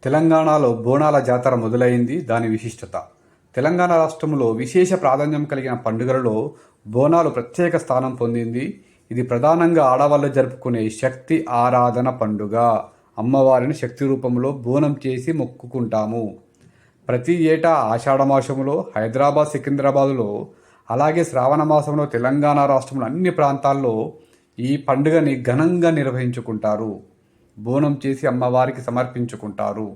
తెలంగాణలో బోనాల జాతర మొదలైంది. దాని విశిష్టత. తెలంగాణ రాష్ట్రంలో విశేష ప్రాధాన్యం కలిగిన పండుగలలో బోనాలు ప్రత్యేక స్థానం పొందింది. ఇది ప్రధానంగా ఆడవాళ్ళు జరుపుకునే శక్తి ఆరాధన పండుగ. అమ్మవారిని శక్తి రూపంలో బోనం చేసి మొక్కుకుంటాము. ప్రతి ఏటా ఆషాఢమాసంలో హైదరాబాద్, సికింద్రాబాదులో, అలాగే శ్రావణ మాసంలో తెలంగాణ రాష్ట్రంలో అన్ని ప్రాంతాల్లో ఈ పండుగని ఘనంగా నిర్వహించుకుంటారు. బోనం చేసి అమ్మవారికి సమర్పించుకుంటారు.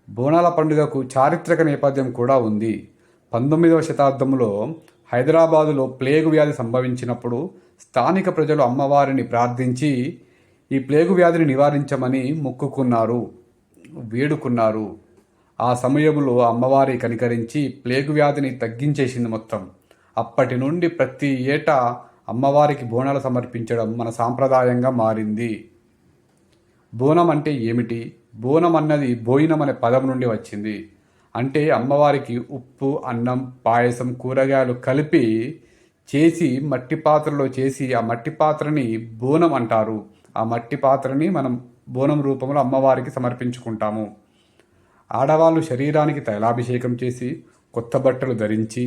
బోనాల పండుగకు చారిత్రక నేపథ్యం కూడా ఉంది. 19వ శతాబ్దంలో హైదరాబాదులో ప్లేగు వ్యాధి సంభవించినప్పుడు స్థానిక ప్రజలు అమ్మవారిని ప్రార్థించి ఈ ప్లేగు వ్యాధిని నివారించమని మొక్కుకున్నారు, వేడుకున్నారు. ఆ సమయంలో అమ్మవారి కనికరించి ప్లేగు వ్యాధిని తగ్గించేసింది మొత్తం. అప్పటి నుండి ప్రతి ఏటా అమ్మవారికి బోనాలు సమర్పించడం మన సాంప్రదాయంగా మారింది. బోనం అంటే ఏమిటి? బోనం అన్నది బోయినం అనే పదం నుండి వచ్చింది. అంటే అమ్మవారికి ఉప్పు, అన్నం, పాయసం, కూరగాయలు కలిపి చేసి మట్టి పాత్రలో చేసి ఆ మట్టి పాత్రని బోనం అంటారు. ఆ మట్టి పాత్రని మనం బోనం రూపంలో అమ్మవారికి సమర్పించుకుంటాము. ఆడవాళ్ళు శరీరానికి తైలాభిషేకం చేసి కొత్త బట్టలు ధరించి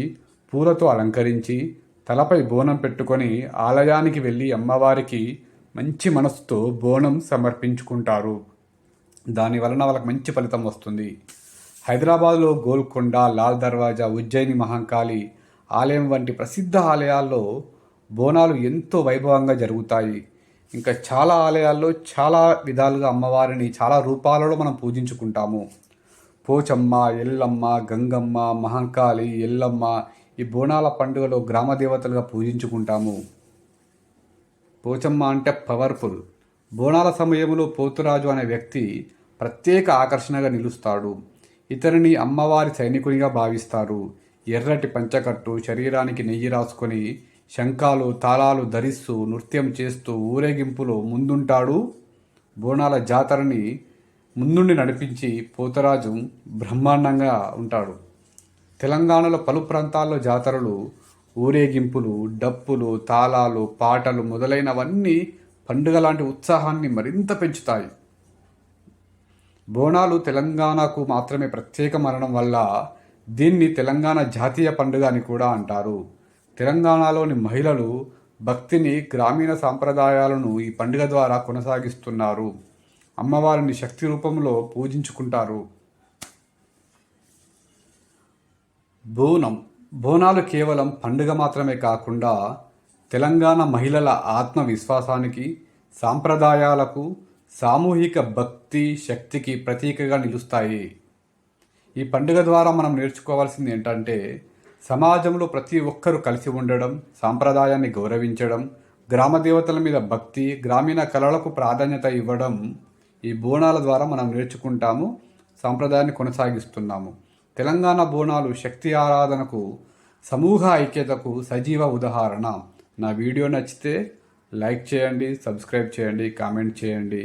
పూలతో అలంకరించి తలపై బోనం పెట్టుకొని ఆలయానికి వెళ్ళి అమ్మవారికి మంచి మనసుతో బోనం సమర్పించుకుంటారు. దాని వలన వాళ్ళకి మంచి ఫలితం వస్తుంది. హైదరాబాద్లో గోల్కొండ, లాల్ దర్వాజా, ఉజ్జయిని మహంకాళి ఆలయం వంటి ప్రసిద్ధ ఆలయాల్లో బోనాలు ఎంతో వైభవంగా జరుగుతాయి. ఇంకా చాలా ఆలయాల్లో చాలా విధాలుగా అమ్మవారిని చాలా రూపాలలో మనం పూజించుకుంటాము. పోచమ్మ, ఎల్లమ్మ, గంగమ్మ, మహంకాళి, ఎల్లమ్మ ఈ బోనాల పండుగలో గ్రామ దేవతలుగా పూజించుకుంటాము. పోచమ్మ అంటే పవర్ఫుల్. బోనాల సమయంలో పోతురాజు అనే వ్యక్తి ప్రత్యేక ఆకర్షణగా నిలుస్తాడు. ఇతనిని అమ్మవారి సైనికునిగా భావిస్తారు. ఎర్రటి పంచకట్టు, శరీరానికి నెయ్యి రాసుకొని శంఖాలు, తాళాలు ధరిస్తూ నృత్యం చేస్తూ ఊరేగింపులో ముందుంటాడు. బోనాల జాతరని ముందుండి నడిపించి పోతరాజు బ్రహ్మాండంగా ఉంటాడు. తెలంగాణలో పలు ప్రాంతాల్లో జాతరలు, ఊరేగింపులు, డప్పులు, తాళాలు, పాటలు మొదలైనవన్నీ పండుగ లాంటి ఉత్సాహాన్ని మరింత పెంచుతాయి. బోనాలు తెలంగాణకు మాత్రమే ప్రత్యేకమనడం వల్ల దీన్ని తెలంగాణ జాతీయ పండుగ అని కూడా అంటారు. తెలంగాణలోని మహిళలు భక్తిని, గ్రామీణ సాంప్రదాయాలను ఈ పండుగ ద్వారా కొనసాగిస్తున్నారు. అమ్మవారిని శక్తి రూపంలో పూజించుకుంటారు. బోనాలు కేవలం పండుగ మాత్రమే కాకుండా తెలంగాణ మహిళల ఆత్మవిశ్వాసానికి, సాంప్రదాయాలకు, సామూహిక భక్తి శక్తికి ప్రతీకగా నిలుస్తాయి. ఈ పండుగ ద్వారా మనం నేర్చుకోవాల్సింది ఏంటంటే సమాజంలో ప్రతి ఒక్కరూ కలిసి ఉండడం, సాంప్రదాయాన్ని గౌరవించడం, గ్రామ దేవతల మీద భక్తి, గ్రామీణ కళలకు ప్రాధాన్యత ఇవ్వడం ఈ బోనాల ద్వారా మనం నేర్చుకుంటాము, సాంప్రదాయాన్ని కొనసాగిస్తున్నాము. తెలంగాణ బోనాలు శక్తి ఆరాధనకు, సమూహ ఐక్యతకు సజీవ ఉదాహరణ. నా వీడియో నచ్చితే లైక్ చేయండి, సబ్స్క్రైబ్ చేయండి, కామెంట్ చేయండి.